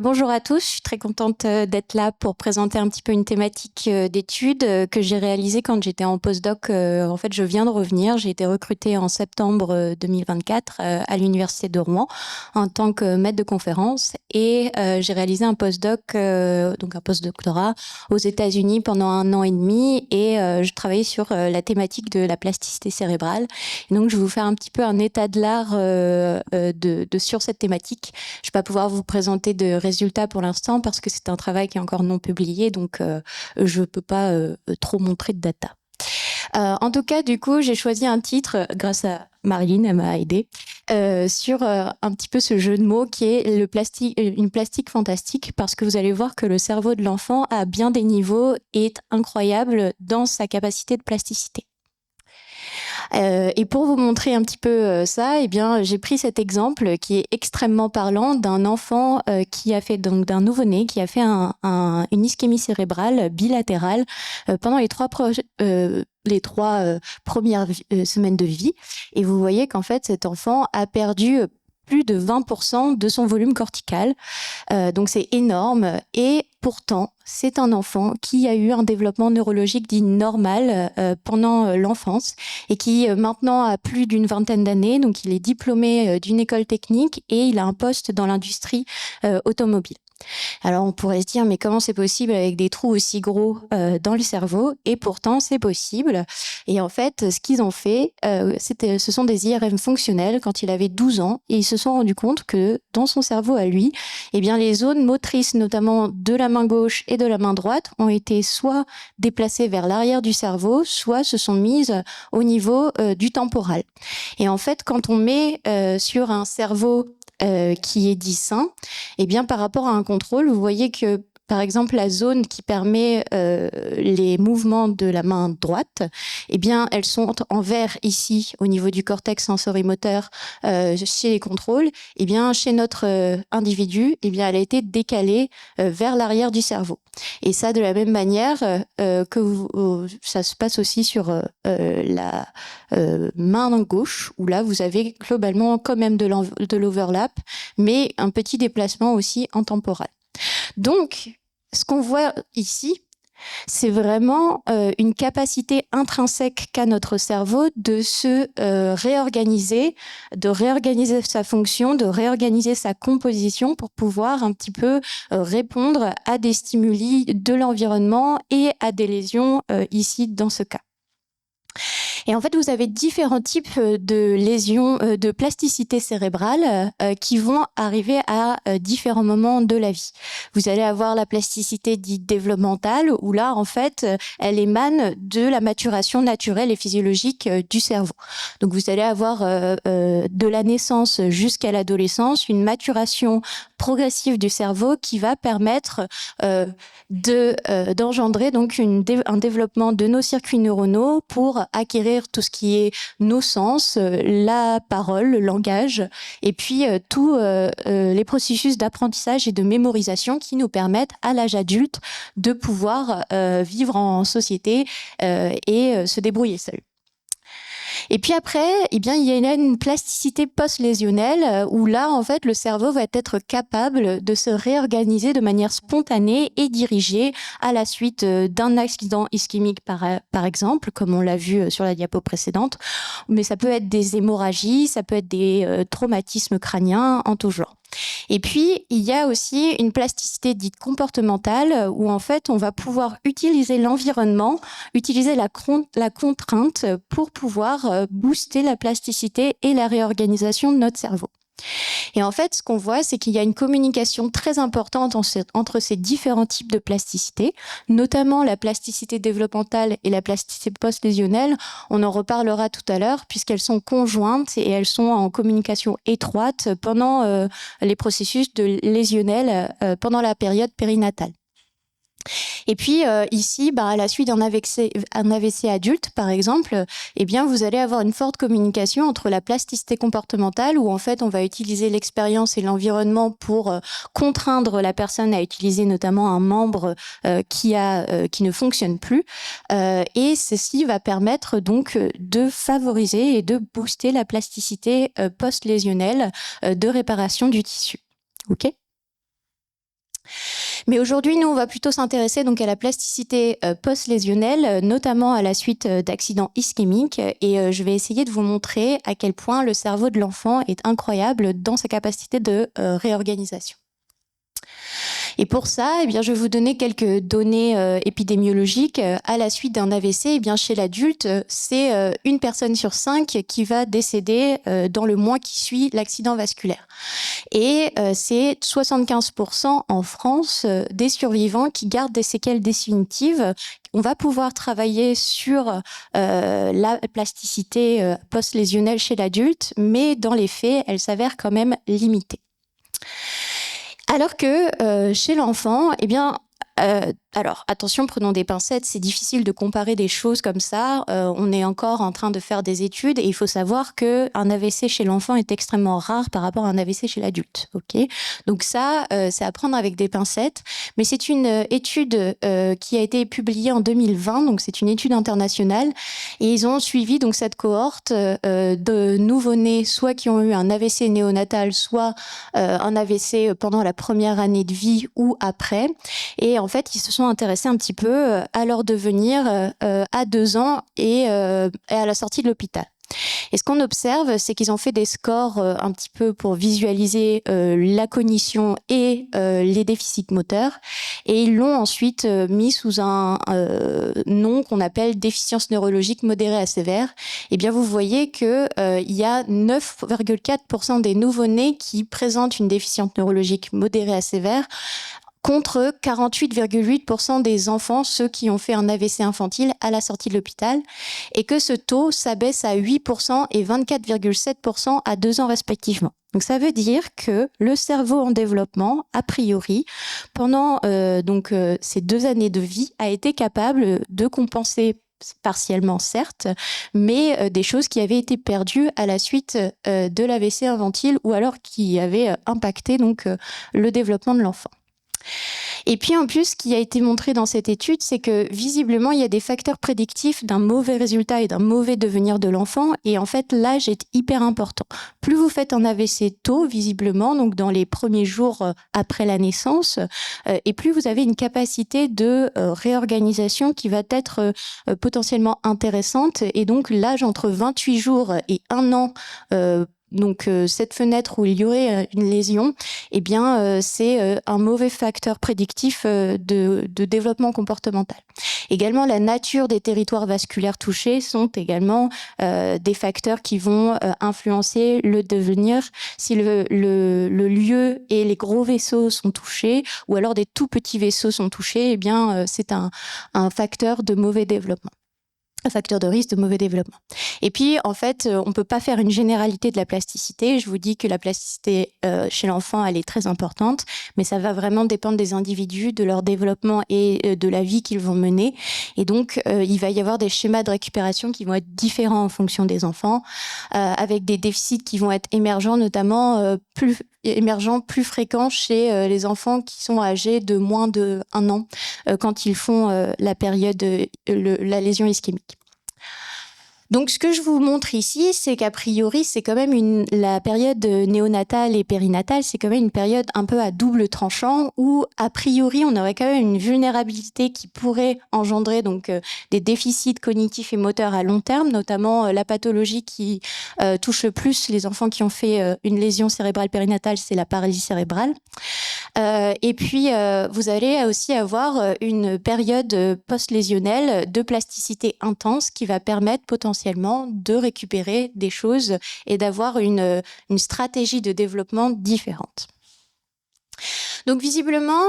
Bonjour à tous, je suis très contente d'être là pour présenter un petit peu une thématique d'étude que j'ai réalisée quand j'étais en postdoc. En fait, je viens de revenir, j'ai été recrutée en septembre 2024 à l'Université de Rouen en tant que maître de conférence et j'ai réalisé un postdoc, donc un postdoctorat aux États-Unis pendant 1 an et demi et je travaillais sur la thématique de la plasticité cérébrale. Et donc, je vais vous faire un petit peu un état de l'art sur cette thématique. Je vais pas pouvoir vous présenter de résultats pour l'instant parce que c'est un travail qui est encore non publié, donc je peux pas trop montrer de data. En tout cas, du coup, j'ai choisi un titre grâce à Marilyn, elle m'a aidée, sur un petit peu ce jeu de mots qui est une plastique fantastique, parce que vous allez voir que le cerveau de l'enfant à bien des niveaux est incroyable dans sa capacité de plasticité. Et pour vous montrer un petit peu ça, eh bien, j'ai pris cet exemple qui est extrêmement parlant d'un enfant qui a fait, donc d'un nouveau-né, qui a fait une ischémie cérébrale bilatérale pendant les trois premières semaines de vie. Et vous voyez qu'en fait, cet enfant a perdu plus de 20% de son volume cortical. Donc c'est énorme. Et pourtant, c'est un enfant qui a eu un développement neurologique dit normal pendant l'enfance et qui maintenant a plus d'une vingtaine d'années. Donc il est diplômé d'une école technique et il a un poste dans l'industrie automobile. Alors on pourrait se dire, mais comment c'est possible avec des trous aussi gros dans le cerveau? Et pourtant c'est possible. Et en fait, ce qu'ils ont fait, ce sont des IRM fonctionnels quand il avait 12 ans, et ils se sont rendus compte que dans son cerveau à lui, eh bien les zones motrices, notamment de la main gauche et de la main droite, ont été soit déplacées vers l'arrière du cerveau, soit se sont mises au niveau du temporal. Et en fait, quand on met sur un cerveau qui est dit sain, eh bien par rapport à un contrôle, vous voyez que par exemple la zone qui permet les mouvements de la main droite, eh bien elles sont en vert ici au niveau du cortex sensorimoteur chez les contrôles. Eh bien chez notre individu, eh bien elle a été décalée vers l'arrière du cerveau. Et ça de la même manière ça se passe aussi sur la main gauche, où là vous avez globalement quand même de l'overlap, mais un petit déplacement aussi en temporal. Donc, ce qu'on voit ici, c'est vraiment une capacité intrinsèque qu'a notre cerveau de se réorganiser, de réorganiser sa fonction, de réorganiser sa composition pour pouvoir un petit peu répondre à des stimuli de l'environnement et à des lésions ici dans ce cas. Et en fait, vous avez différents types de lésions, de plasticité cérébrale qui vont arriver à différents moments de la vie. Vous allez avoir la plasticité dite développementale, où là, en fait, elle émane de la maturation naturelle et physiologique du cerveau. Donc, vous allez avoir de la naissance jusqu'à l'adolescence une maturation progressive du cerveau qui va permettre d'engendrer donc un développement de nos circuits neuronaux pour acquérir tout ce qui est nos sens, la parole, le langage, et puis tous les processus d'apprentissage et de mémorisation qui nous permettent à l'âge adulte de pouvoir vivre en société et se débrouiller seul. Et puis après, eh bien, il y a une plasticité post-lésionnelle où là, en fait, le cerveau va être capable de se réorganiser de manière spontanée et dirigée à la suite d'un accident ischémique, par exemple, comme on l'a vu sur la diapo précédente. Mais ça peut être des hémorragies, ça peut être des traumatismes crâniens en tout genre. Et puis, il y a aussi une plasticité dite comportementale où en fait, on va pouvoir utiliser l'environnement, utiliser la contrainte pour pouvoir booster la plasticité et la réorganisation de notre cerveau. Et en fait, ce qu'on voit, c'est qu'il y a une communication très importante entre ces différents types de plasticité, notamment la plasticité développementale et la plasticité post-lésionnelle. On en reparlera tout à l'heure, puisqu'elles sont conjointes et elles sont en communication étroite pendant les processus de lésionnel pendant la période périnatale. Et puis ici, à la suite d'un AVC adulte, par exemple, eh bien, vous allez avoir une forte communication entre la plasticité comportementale, où en fait, on va utiliser l'expérience et l'environnement pour contraindre la personne à utiliser notamment un membre qui ne fonctionne plus. Et ceci va permettre donc de favoriser et de booster la plasticité post-lésionnelle de réparation du tissu. OK ? Mais aujourd'hui, nous, on va plutôt s'intéresser donc à la plasticité post-lésionnelle, notamment à la suite d'accidents ischémiques. Et je vais essayer de vous montrer à quel point le cerveau de l'enfant est incroyable dans sa capacité de réorganisation. Et pour ça, je vais vous donner quelques données épidémiologiques. À la suite d'un AVC, chez l'adulte, c'est une personne sur 5 qui va décéder dans le mois qui suit l'accident vasculaire. Et c'est 75% en France des survivants qui gardent des séquelles définitives. On va pouvoir travailler sur la plasticité post-lésionnelle chez l'adulte, mais dans les faits, elle s'avère quand même limitée. Alors que chez l'enfant, alors attention, prenons des pincettes, c'est difficile de comparer des choses comme ça. On est encore en train de faire des études et il faut savoir qu'un AVC chez l'enfant est extrêmement rare par rapport à un AVC chez l'adulte. Okay, donc ça, c'est à prendre avec des pincettes. Mais c'est une étude qui a été publiée en 2020, donc c'est une étude internationale. Et ils ont suivi donc cette cohorte de nouveau-nés, soit qui ont eu un AVC néonatal, soit un AVC pendant la première année de vie ou après. Et en fait, ils se sont intéressés un petit peu à leur devenir à 2 ans et à la sortie de l'hôpital. Et ce qu'on observe, c'est qu'ils ont fait des scores un petit peu pour visualiser la cognition et les déficits moteurs. Et ils l'ont ensuite mis sous un nom qu'on appelle déficience neurologique modérée à sévère. Et bien, vous voyez qu'il y a 9,4% des nouveau-nés qui présentent une déficience neurologique modérée à sévère, contre 48,8% des enfants, ceux qui ont fait un AVC infantile à la sortie de l'hôpital, et que ce taux s'abaisse à 8% et 24,7% à 2 ans respectivement. Donc ça veut dire que le cerveau en développement, a priori, pendant ces 2 années de vie, a été capable de compenser partiellement certes, mais des choses qui avaient été perdues à la suite de l'AVC infantile ou alors qui avaient impacté le développement de l'enfant. Et puis en plus, ce qui a été montré dans cette étude, c'est que visiblement, il y a des facteurs prédictifs d'un mauvais résultat et d'un mauvais devenir de l'enfant. Et en fait, l'âge est hyper important. Plus vous faites un AVC tôt, visiblement, donc dans les premiers jours après la naissance, et plus vous avez une capacité de réorganisation qui va être potentiellement intéressante. Et donc, l'âge entre 28 jours et 1 an, cette fenêtre où il y aurait une lésion, c'est un mauvais facteur prédictif de développement comportemental. Également, la nature des territoires vasculaires touchés sont également des facteurs qui vont influencer le devenir. Si le lieu et les gros vaisseaux sont touchés, ou alors des tout petits vaisseaux sont touchés, c'est un facteur de mauvais développement. Un facteur de risque de mauvais développement. Et puis, en fait, on peut pas faire une généralité de la plasticité. Je vous dis que la plasticité chez l'enfant, elle est très importante, mais ça va vraiment dépendre des individus, de leur développement et de la vie qu'ils vont mener. Et donc, il va y avoir des schémas de récupération qui vont être différents en fonction des enfants, avec des déficits qui vont être émergents, notamment plus fréquents chez les enfants qui sont âgés de moins de 1 an quand ils font la période, la lésion ischémique. Donc, ce que je vous montre ici, c'est qu'a priori, c'est quand même la période néonatale et périnatale, c'est quand même une période un peu à double tranchant où, a priori, on aurait quand même une vulnérabilité qui pourrait engendrer des déficits cognitifs et moteurs à long terme, notamment la pathologie qui touche le plus les enfants qui ont fait une lésion cérébrale périnatale, c'est la paralysie cérébrale. Et puis, vous allez aussi avoir une période post-lésionnelle de plasticité intense qui va permettre potentiellement de récupérer des choses et d'avoir une stratégie de développement différente. Donc visiblement,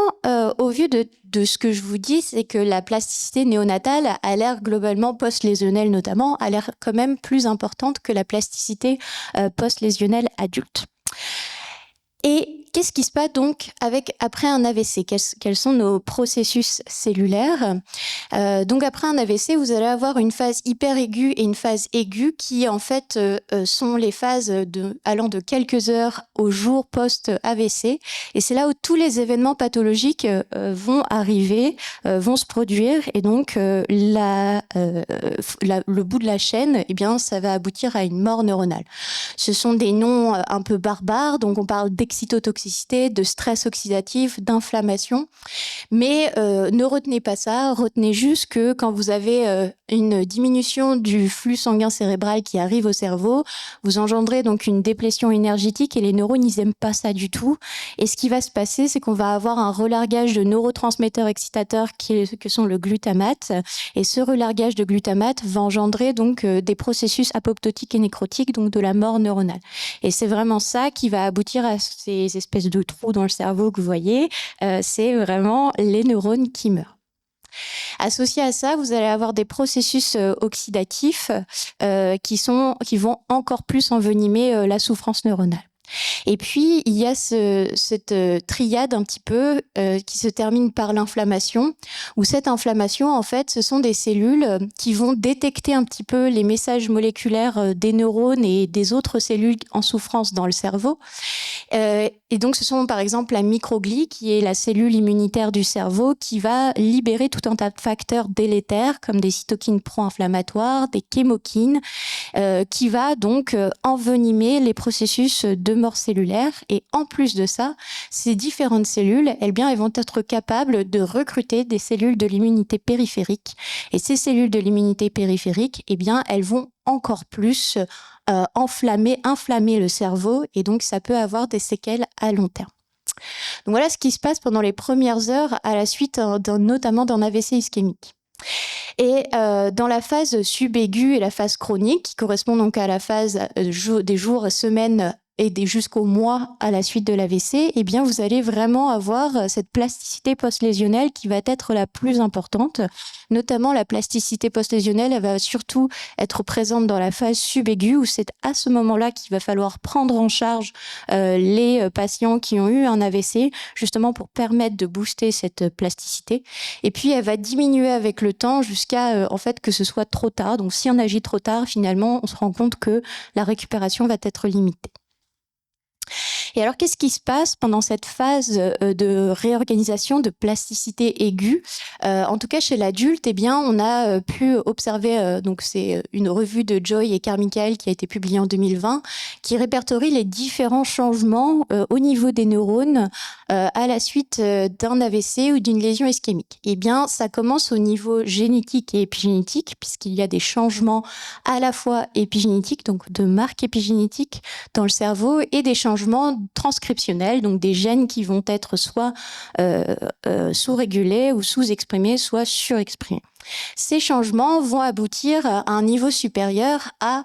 au vu de ce que je vous dis, c'est que la plasticité néonatale a l'air globalement post-lésionnelle notamment, a l'air quand même plus importante que la plasticité post-lésionnelle adulte. Et qu'est-ce qui se passe donc après un AVC ? Quels sont nos processus cellulaires ? Donc après un AVC, vous allez avoir une phase hyper aiguë et une phase aiguë qui en fait sont les phases allant de quelques heures au jour post-AVC. Et c'est là où tous les événements pathologiques vont arriver, vont se produire. Et donc le bout de la chaîne, ça va aboutir à une mort neuronale. Ce sont des noms un peu barbares, donc on parle d'excytotoxine toxicité, de stress oxydatif, d'inflammation. Mais ne retenez pas ça, retenez juste que quand vous avez une diminution du flux sanguin cérébral qui arrive au cerveau, vous engendrez donc une déplétion énergétique et les neurones, ils n'aiment pas ça du tout. Et ce qui va se passer, c'est qu'on va avoir un relargage de neurotransmetteurs excitateurs que sont le glutamate. Et ce relargage de glutamate va engendrer donc des processus apoptotiques et nécrotiques, donc de la mort neuronale. Et c'est vraiment ça qui va aboutir à ces espèces de trous dans le cerveau que vous voyez. C'est vraiment les neurones qui meurent. Associé à ça, vous allez avoir des processus oxydatifs qui vont encore plus envenimer la souffrance neuronale. Et puis, il y a cette triade un petit peu qui se termine par l'inflammation, où cette inflammation, en fait, ce sont des cellules qui vont détecter un petit peu les messages moléculaires des neurones et des autres cellules en souffrance dans le cerveau. Et donc, ce sont par exemple la microglie, qui est la cellule immunitaire du cerveau, qui va libérer tout un tas de facteurs délétères, comme des cytokines pro-inflammatoires, des chémokines, qui va donc envenimer les processus de mort cellulaire. Et en plus de ça, ces différentes cellules, elles vont être capables de recruter des cellules de l'immunité périphérique. Et ces cellules de l'immunité périphérique, elles vont encore plus inflammer le cerveau, et donc ça peut avoir des séquelles à long terme. Donc voilà ce qui se passe pendant les premières heures à la suite notamment d'un AVC ischémique. Et dans la phase subaiguë et la phase chronique, qui correspond donc à la phase des jours, semaines et jusqu'au mois à la suite de l'AVC, vous allez vraiment avoir cette plasticité post-lésionnelle qui va être la plus importante. Notamment, la plasticité post-lésionnelle, elle va surtout être présente dans la phase subaiguë, où c'est à ce moment-là qu'il va falloir prendre en charge les patients qui ont eu un AVC, justement pour permettre de booster cette plasticité. Et puis, elle va diminuer avec le temps jusqu'à que ce soit trop tard. Donc, si on agit trop tard, finalement, on se rend compte que la récupération va être limitée. Et alors, qu'est-ce qui se passe pendant cette phase de réorganisation de plasticité aiguë ? En tout cas, chez l'adulte, on a pu observer, donc c'est une revue de Joy et Carmichael qui a été publiée en 2020, qui répertorie les différents changements au niveau des neurones à la suite d'un AVC ou d'une lésion ischémique. Ça commence au niveau génétique et épigénétique, puisqu'il y a des changements à la fois épigénétiques, donc de marque épigénétique dans le cerveau, et des changements transcriptionnels, donc des gènes qui vont être soit sous-régulés ou sous-exprimés, soit surexprimés. Ces changements vont aboutir à un niveau supérieur à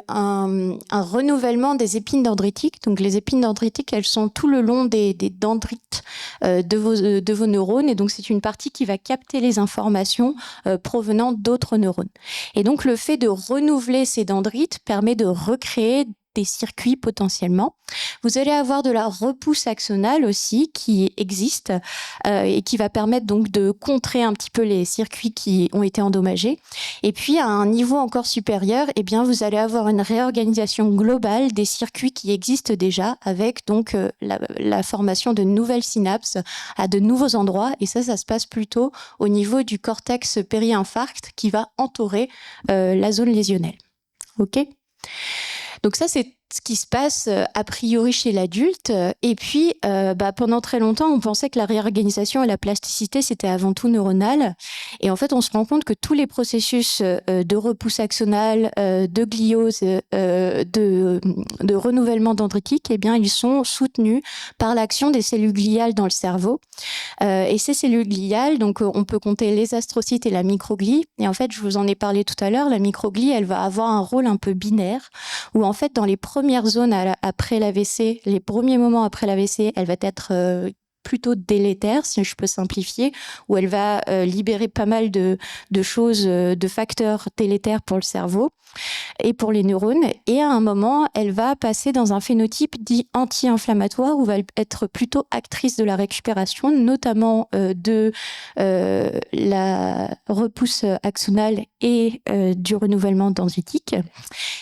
un renouvellement des épines dendritiques. Donc les épines dendritiques, elles sont tout le long des dendrites de vos neurones, et donc c'est une partie qui va capter les informations provenant d'autres neurones. Et donc le fait de renouveler ces dendrites permet de recréer des circuits potentiellement. Vous allez avoir de la repousse axonale aussi qui existe et qui va permettre donc de contrer un petit peu les circuits qui ont été endommagés. Et puis à un niveau encore supérieur, vous allez avoir une réorganisation globale des circuits qui existent déjà, avec donc la formation de nouvelles synapses à de nouveaux endroits. Et ça se passe plutôt au niveau du cortex péri-infarct qui va entourer la zone lésionnelle. OK ? Donc ça, c'est ce qui se passe a priori chez l'adulte. Et puis, pendant très longtemps, on pensait que la réorganisation et la plasticité, c'était avant tout neuronal. Et en fait, on se rend compte que tous les processus de repousse axonale, de gliose, de renouvellement dendritique, ils sont soutenus par l'action des cellules gliales dans le cerveau. Et ces cellules gliales, donc on peut compter les astrocytes et la microglie. Et en fait, je vous en ai parlé tout à l'heure, la microglie, elle va avoir un rôle un peu binaire, où en fait, dans les premières zones après l'AVC, les premiers moments après l'AVC, elle va être plutôt délétère, si je peux simplifier, où elle va libérer pas mal de choses, de facteurs délétères pour le cerveau et pour les neurones. Et à un moment, elle va passer dans un phénotype dit anti-inflammatoire, où elle va être plutôt actrice de la récupération, notamment de la repousse axonale et du renouvellement dendritique.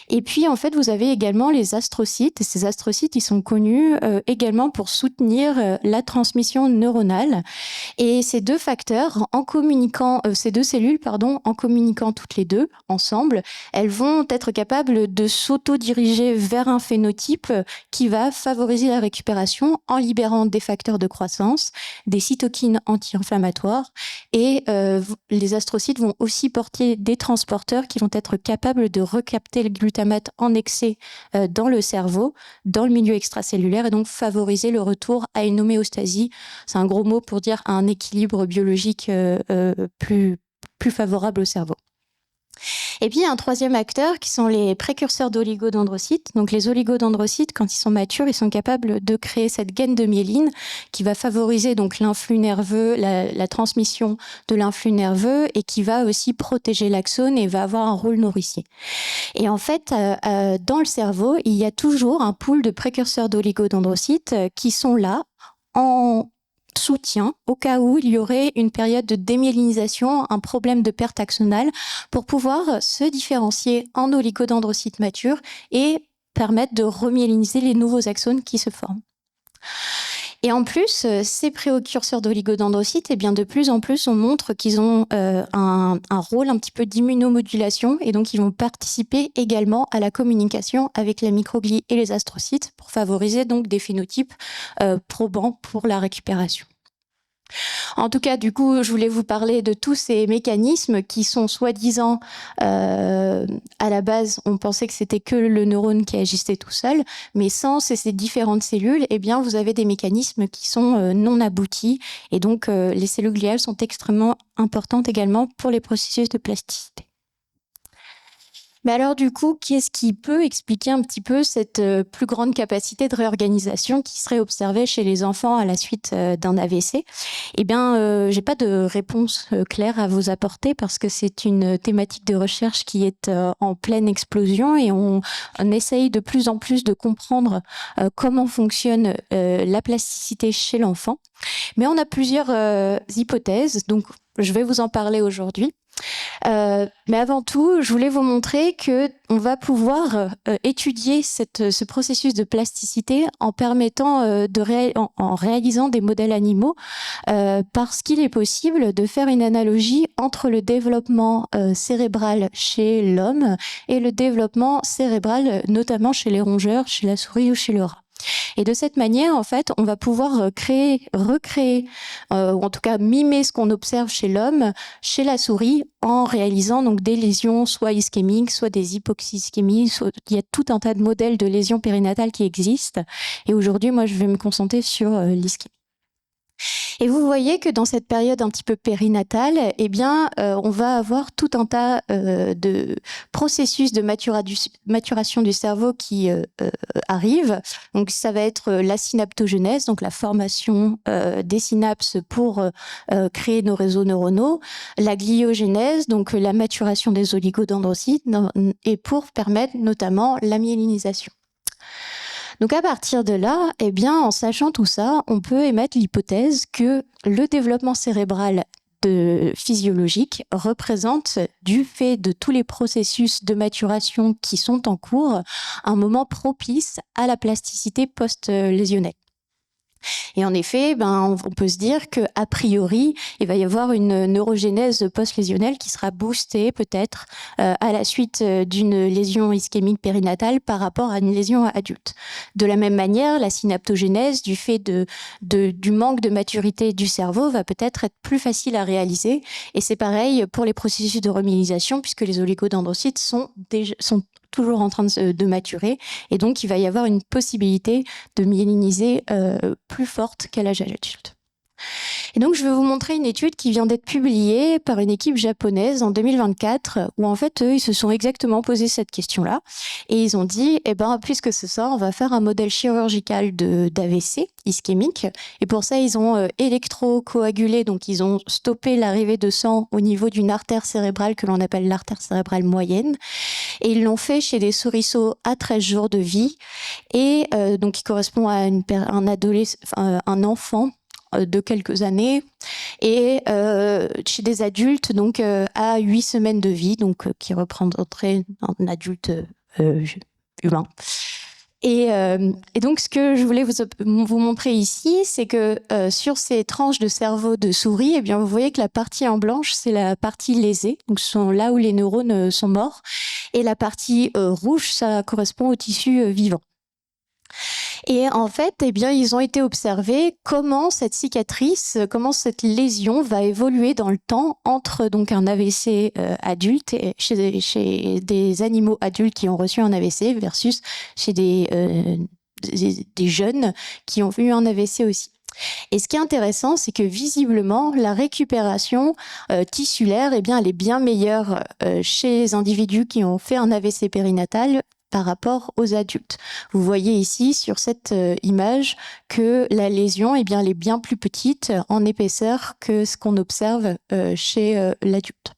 Et puis, en fait, vous avez également les astrocytes. Et ces astrocytes, ils sont connus également pour soutenir la transmission neuronale. Et ces deux facteurs, ces deux cellules, en communiquant toutes les deux ensemble, elles vont être capables de s'auto-diriger vers un phénotype qui va favoriser la récupération en libérant des facteurs de croissance, des cytokines anti-inflammatoires. Et les astrocytes vont aussi porter des transporteurs qui vont être capables de recapter le glutamate en excès dans le cerveau, dans le milieu extracellulaire, et donc favoriser le retour à une homéostasie. C'est un gros mot pour dire un équilibre biologique plus favorable au cerveau. Et puis, il y a un troisième acteur qui sont les précurseurs d'oligodendrocytes. Donc, les oligodendrocytes, quand ils sont matures, ils sont capables de créer cette gaine de myéline qui va favoriser donc l'influx nerveux, la transmission de l'influx nerveux, et qui va aussi protéger l'axone et va avoir un rôle nourricier. Et en fait, dans le cerveau, il y a toujours un pool de précurseurs d'oligodendrocytes qui sont là en soutien au cas où il y aurait une période de démyélinisation, un problème de perte axonale, pour pouvoir se différencier en oligodendrocytes matures et permettre de remyéliniser les nouveaux axones qui se forment. Et en plus, ces précurseurs d'oligodendrocytes, de plus en plus, on montre qu'ils ont un rôle un petit peu d'immunomodulation, et donc ils vont participer également à la communication avec la microglie et les astrocytes pour favoriser donc des phénotypes probants pour la récupération. En tout cas, du coup, je voulais vous parler de tous ces mécanismes qui sont soi-disant, à la base, on pensait que c'était que le neurone qui agissait tout seul, mais sans ces différentes cellules, vous avez des mécanismes qui sont non aboutis, et donc les cellules gliales sont extrêmement importantes également pour les processus de plasticité. Mais alors du coup, qu'est-ce qui peut expliquer un petit peu cette plus grande capacité de réorganisation qui serait observée chez les enfants à la suite d'un AVC ? J'ai pas de réponse claire à vous apporter parce que c'est une thématique de recherche qui est en pleine explosion, et on essaye de plus en plus de comprendre comment fonctionne la plasticité chez l'enfant. Mais on a plusieurs hypothèses, donc je vais vous en parler aujourd'hui. Mais avant tout, je voulais vous montrer que on va pouvoir étudier ce processus de plasticité en permettant en réalisant des modèles animaux, parce qu'il est possible de faire une analogie entre le développement cérébral chez l'homme et le développement cérébral notamment chez les rongeurs, chez la souris ou chez le rat. Et de cette manière, en fait, on va pouvoir recréer, ou en tout cas mimer ce qu'on observe chez l'homme, chez la souris, en réalisant donc des lésions soit ischémiques, soit des hypoxies ischémiques. Il y a tout un tas de modèles de lésions périnatales qui existent. Et aujourd'hui, moi, je vais me concentrer sur l'ischémie. Et vous voyez que dans cette période un petit peu périnatale, on va avoir tout un tas de processus de maturation du cerveau qui arrivent. Donc ça va être la synaptogenèse, donc la formation des synapses pour créer nos réseaux neuronaux, la gliogénèse, donc la maturation des oligodendrocytes, et pour permettre notamment la myélinisation. Donc à partir de là, en sachant tout ça, on peut émettre l'hypothèse que le développement cérébral physiologique représente, du fait de tous les processus de maturation qui sont en cours, un moment propice à la plasticité post-lésionnelle. Et en effet, on peut se dire qu'a priori, il va y avoir une neurogénèse post-lésionnelle qui sera boostée peut-être à la suite d'une lésion ischémique périnatale par rapport à une lésion adulte. De la même manière, la synaptogénèse, du fait du manque de maturité du cerveau, va peut-être être plus facile à réaliser. Et c'est pareil pour les processus de remyélinisation, puisque les oligodendrocytes sont toujours en train de maturer, et donc il va y avoir une possibilité de myéliniser plus forte qu'à l'âge adulte. Et donc je vais vous montrer une étude qui vient d'être publiée par une équipe japonaise en 2024, où en fait eux, ils se sont exactement posé cette question-là, et ils ont dit, puisque c'est ça, on va faire un modèle chirurgical d'AVC ischémique, et pour ça ils ont électrocoagulé, donc ils ont stoppé l'arrivée de sang au niveau d'une artère cérébrale que l'on appelle l'artère cérébrale moyenne, et ils l'ont fait chez des souriceaux à 13 jours de vie, et donc qui correspond à un enfant de quelques années, et chez des adultes donc à 8 semaines de vie, donc qui représenteraient un adulte humain. Et donc, ce que je voulais vous montrer ici, c'est que sur ces tranches de cerveau de souris, eh bien, vous voyez que la partie en blanche, c'est la partie lésée, donc ce sont là où les neurones sont morts, et la partie rouge, ça correspond au tissu vivant. Et en fait, eh bien, ils ont été observés comment cette cicatrice, comment cette lésion va évoluer dans le temps entre donc un AVC adulte et chez des animaux adultes qui ont reçu un AVC versus chez des jeunes qui ont eu un AVC aussi. Et ce qui est intéressant, c'est que visiblement, la récupération tissulaire, eh bien, elle est bien meilleure chez les individus qui ont fait un AVC périnatal par rapport aux adultes. Vous voyez ici sur cette image que la lésion, eh bien, elle est bien plus petite en épaisseur que ce qu'on observe chez l'adulte.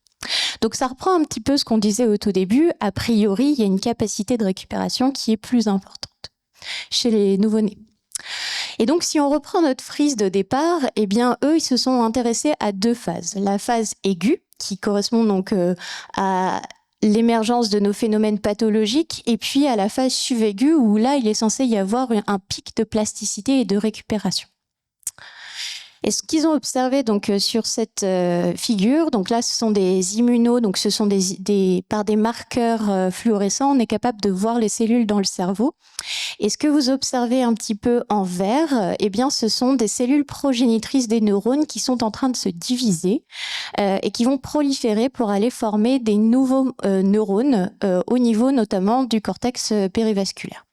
Donc ça reprend un petit peu ce qu'on disait au tout début. A priori, il y a une capacité de récupération qui est plus importante chez les nouveau-nés. Et donc, si on reprend notre frise de départ, eh bien, eux, ils se sont intéressés à 2 phases. La phase aiguë, qui correspond donc à l'émergence de nos phénomènes pathologiques, et puis à la phase subaiguë, où là, il est censé y avoir un pic de plasticité et de récupération. Et ce qu'ils ont observé donc sur cette figure, donc là ce sont des immunos, donc ce sont par des marqueurs fluorescents, on est capable de voir les cellules dans le cerveau. Et ce que vous observez un petit peu en vert, eh bien ce sont des cellules progénitrices des neurones qui sont en train de se diviser et qui vont proliférer pour aller former des nouveaux neurones au niveau notamment du cortex périvasculaire.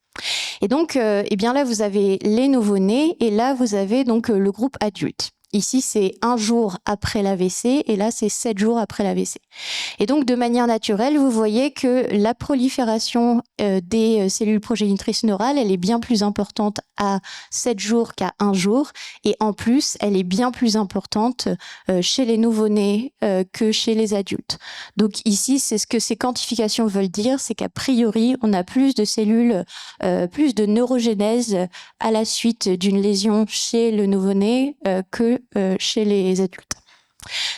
Et donc, eh bien là, vous avez les nouveau-nés et là, vous avez donc le groupe adulte. Ici, c'est 1 jour après l'AVC et là, c'est 7 jours après l'AVC. Et donc, de manière naturelle, vous voyez que la prolifération des cellules progénitrices neurales, elle est bien plus importante à 7 jours qu'à 1 jour. Et en plus, elle est bien plus importante chez les nouveau-nés que chez les adultes. Donc ici, c'est ce que ces quantifications veulent dire, c'est qu'a priori, on a plus de cellules, plus de neurogénèse à la suite d'une lésion chez le nouveau-né que chez les adultes.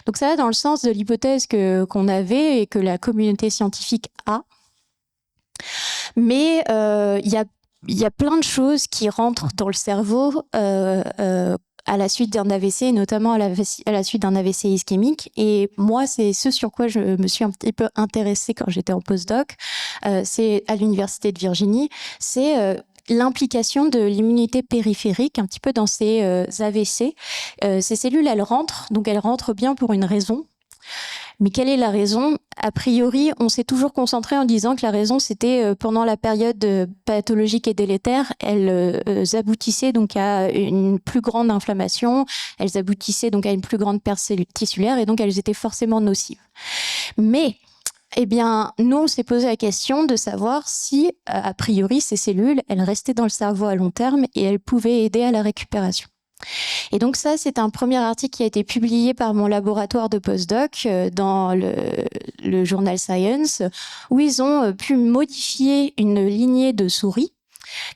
Donc ça va dans le sens de l'hypothèse qu'on avait et que la communauté scientifique a. Mais il y a plein de choses qui rentrent dans le cerveau à la suite d'un AVC, notamment à la suite d'un AVC ischémique. Et moi, c'est ce sur quoi je me suis un petit peu intéressée quand j'étais en postdoc. C'est à l'Université de Virginie. C'est l'implication de l'immunité périphérique un petit peu dans ces AVC. Ces cellules, elles rentrent bien pour une raison. Mais quelle est la raison? A priori, on s'est toujours concentré en disant que la raison, c'était pendant la période pathologique et délétère, elles aboutissaient donc à une plus grande inflammation, elles aboutissaient donc à une plus grande perte tissulaire et donc elles étaient forcément nocives. Mais eh bien, nous, on s'est posé la question de savoir si, a priori, ces cellules, elles restaient dans le cerveau à long terme et elles pouvaient aider à la récupération. Et donc ça, c'est un premier article qui a été publié par mon laboratoire de postdoc dans le journal Science, où ils ont pu modifier une lignée de souris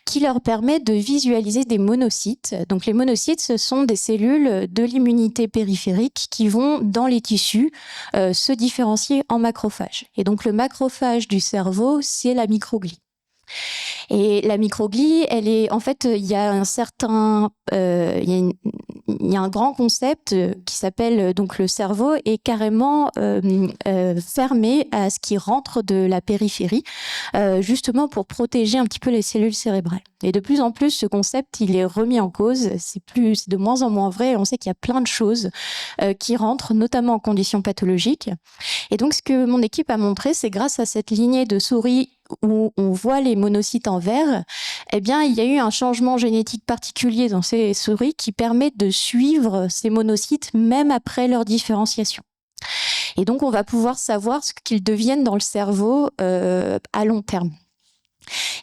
qui leur permet de visualiser des monocytes. Donc les monocytes, ce sont des cellules de l'immunité périphérique qui vont dans les tissus se différencier en macrophages. Et donc le macrophage du cerveau, c'est la microglie. Et la microglie, elle est, en fait, il y a un certain, il y a un grand concept qui s'appelle donc le cerveau est carrément fermé à ce qui rentre de la périphérie, justement pour protéger un petit peu les cellules cérébrales. Et de plus en plus, ce concept, il est remis en cause. C'est de moins en moins vrai. On sait qu'il y a plein de choses qui rentrent, notamment en conditions pathologiques. Et donc, ce que mon équipe a montré, c'est grâce à cette lignée de souris où on voit les monocytes en vert, eh bien, il y a eu un changement génétique particulier dans ces souris qui permet de suivre ces monocytes même après leur différenciation. Et donc, on va pouvoir savoir ce qu'ils deviennent dans le cerveau à long terme.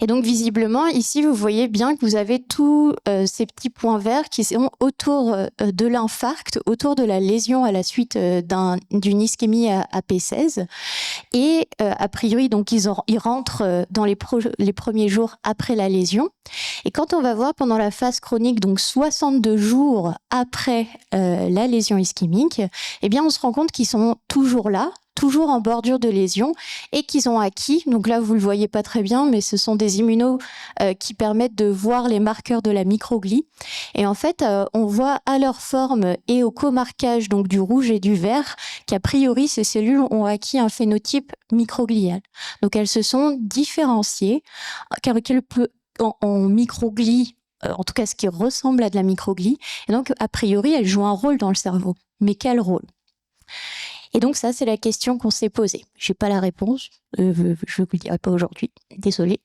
Et donc visiblement, ici, vous voyez bien que vous avez tous ces petits points verts qui sont autour de l'infarct, autour de la lésion à la suite d'une ischémie à P16. Et a priori, donc ils rentrent dans les premiers jours après la lésion. Et quand on va voir pendant la phase chronique, donc 62 jours après la lésion ischémique, eh bien on se rend compte qu'ils sont toujours là, toujours en bordure de lésion, et qu'ils ont acquis, donc là vous le voyez pas très bien, mais ce sont des immunos qui permettent de voir les marqueurs de la microglie. Et en fait, on voit à leur forme et au comarquage donc du rouge et du vert qu'a priori ces cellules ont acquis un phénotype microglial. Donc elles se sont différenciées, car en microglie, en tout cas ce qui ressemble à de la microglie, et donc a priori elles jouent un rôle dans le cerveau. Mais quel rôle ? Et donc ça, c'est la question qu'on s'est posée. J'ai pas la réponse, je vous le dirai pas aujourd'hui, désolée.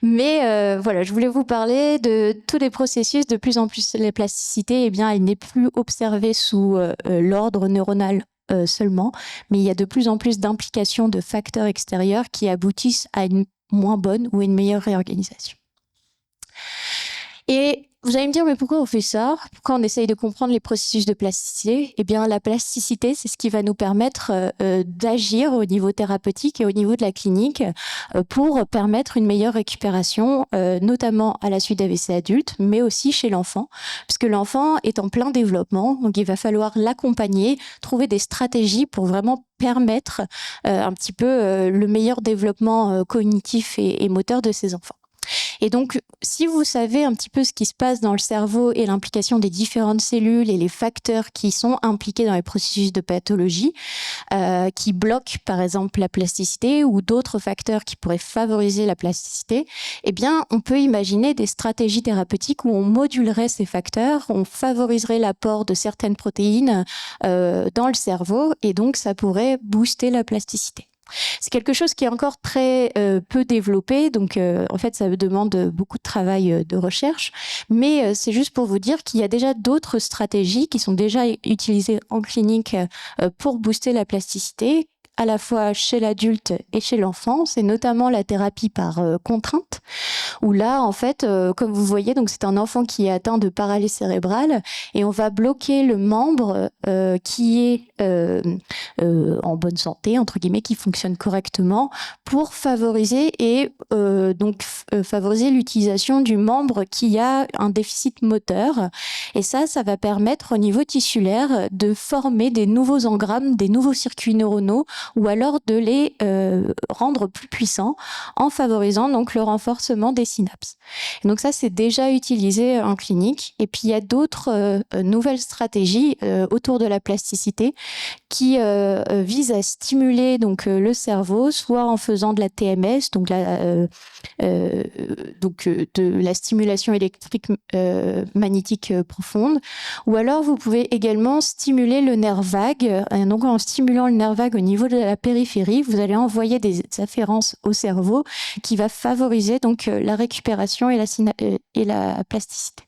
Mais voilà, je voulais vous parler de tous les processus. De plus en plus, la plasticité, eh bien, elle n'est plus observée sous l'ordre neuronal seulement, mais il y a de plus en plus d'implications de facteurs extérieurs qui aboutissent à une moins bonne ou une meilleure réorganisation. Et vous allez me dire, mais pourquoi on fait ça ? Pourquoi on essaye de comprendre les processus de plasticité ? Eh bien, la plasticité, c'est ce qui va nous permettre d'agir au niveau thérapeutique et au niveau de la clinique pour permettre une meilleure récupération, notamment à la suite d'AVC adultes, mais aussi chez l'enfant, puisque l'enfant est en plein développement, donc il va falloir l'accompagner, trouver des stratégies pour vraiment permettre un petit peu le meilleur développement cognitif et moteur de ces enfants. Et donc, si vous savez un petit peu ce qui se passe dans le cerveau et l'implication des différentes cellules et les facteurs qui sont impliqués dans les processus de pathologie, qui bloquent par exemple la plasticité ou d'autres facteurs qui pourraient favoriser la plasticité, eh bien, on peut imaginer des stratégies thérapeutiques où on modulerait ces facteurs, on favoriserait l'apport de certaines protéines dans le cerveau et donc ça pourrait booster la plasticité. C'est quelque chose qui est encore très peu développé, donc en fait ça demande beaucoup de travail de recherche, mais c'est juste pour vous dire qu'il y a déjà d'autres stratégies qui sont déjà utilisées en clinique pour booster la plasticité, à la fois chez l'adulte et chez l'enfant. C'est notamment la thérapie par contrainte, où là, en fait, comme vous voyez, donc c'est un enfant qui est atteint de paralysie cérébrale et on va bloquer le membre qui est en bonne santé, entre guillemets, qui fonctionne correctement pour favoriser favoriser l'utilisation du membre qui a un déficit moteur. Et ça va permettre au niveau tissulaire de former des nouveaux engrammes, des nouveaux circuits neuronaux ou alors de les rendre plus puissants en favorisant donc le renforcement des synapses. Et donc ça, c'est déjà utilisé en clinique. Et puis, il y a d'autres nouvelles stratégies autour de la plasticité qui visent à stimuler donc le cerveau, soit en faisant de la TMS, donc de la stimulation électrique magnétique profonde, ou alors vous pouvez également stimuler le nerf vague. Donc en stimulant le nerf vague au niveau de la périphérie, vous allez envoyer des afférences au cerveau qui va favoriser donc la récupération et la plasticité.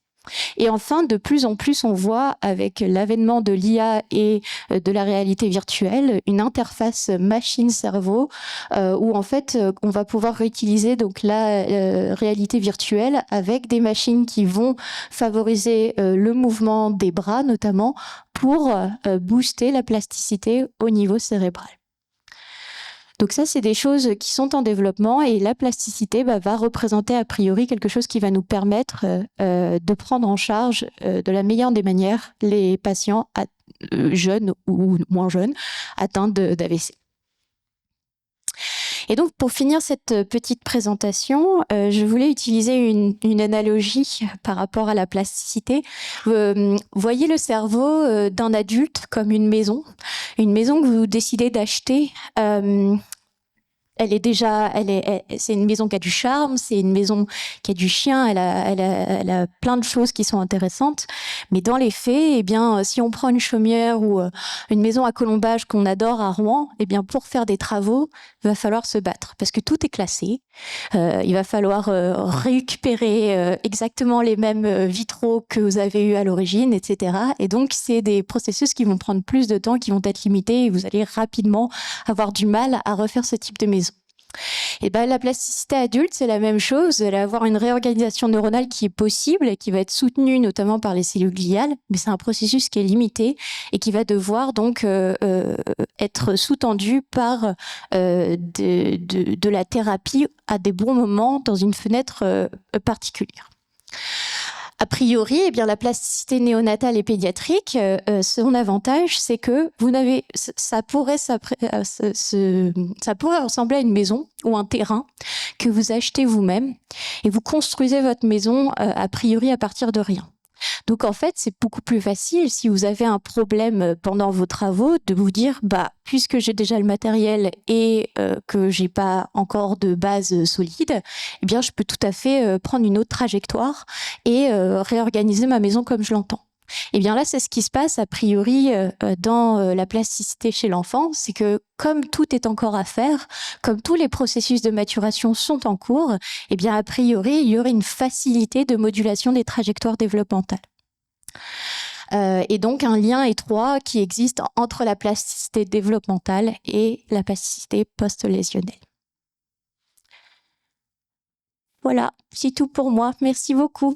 Et enfin, de plus en plus, on voit avec l'avènement de l'IA et de la réalité virtuelle une interface machine-cerveau où en fait on va pouvoir réutiliser donc la réalité virtuelle avec des machines qui vont favoriser le mouvement des bras notamment pour booster la plasticité au niveau cérébral. Donc ça, c'est des choses qui sont en développement et la plasticité va représenter a priori quelque chose qui va nous permettre de prendre en charge de la meilleure des manières les patients jeunes ou moins jeunes atteints d'AVC. Et donc, pour finir cette petite présentation, je voulais utiliser une analogie par rapport à la plasticité. Voyez le cerveau d'un adulte comme une maison que vous décidez d'acheter. C'est une maison qui a du charme, c'est une maison qui a du chien, elle a plein de choses qui sont intéressantes. Mais dans les faits, eh bien, si on prend une chaumière ou une maison à colombage qu'on adore à Rouen, eh bien, pour faire des travaux, il va falloir se battre parce que tout est classé. Il va falloir récupérer exactement les mêmes vitraux que vous avez eu à l'origine, etc. Et donc, c'est des processus qui vont prendre plus de temps, qui vont être limités et vous allez rapidement avoir du mal à refaire ce type de maison. Et ben, la plasticité adulte, c'est la même chose. Vous allez avoir une réorganisation neuronale qui est possible et qui va être soutenue notamment par les cellules gliales, mais c'est un processus qui est limité et qui va devoir donc être sous-tendu par de la thérapie à des bons moments dans une fenêtre particulière. A priori, eh bien, la plasticité néonatale et pédiatrique, son avantage, c'est que ça pourrait ressembler à une maison ou un terrain que vous achetez vous-même et vous construisez votre maison a priori à partir de rien. Donc en fait, c'est beaucoup plus facile si vous avez un problème pendant vos travaux de vous dire puisque j'ai déjà le matériel et que j'ai pas encore de base solide, eh bien je peux tout à fait prendre une autre trajectoire et réorganiser ma maison comme je l'entends. Et bien là, c'est ce qui se passe a priori dans la plasticité chez l'enfant, c'est que comme tout est encore à faire, comme tous les processus de maturation sont en cours, eh bien a priori, il y aurait une facilité de modulation des trajectoires développementales. Et donc un lien étroit qui existe entre la plasticité développementale et la plasticité post-lésionnelle. Voilà, c'est tout pour moi. Merci beaucoup.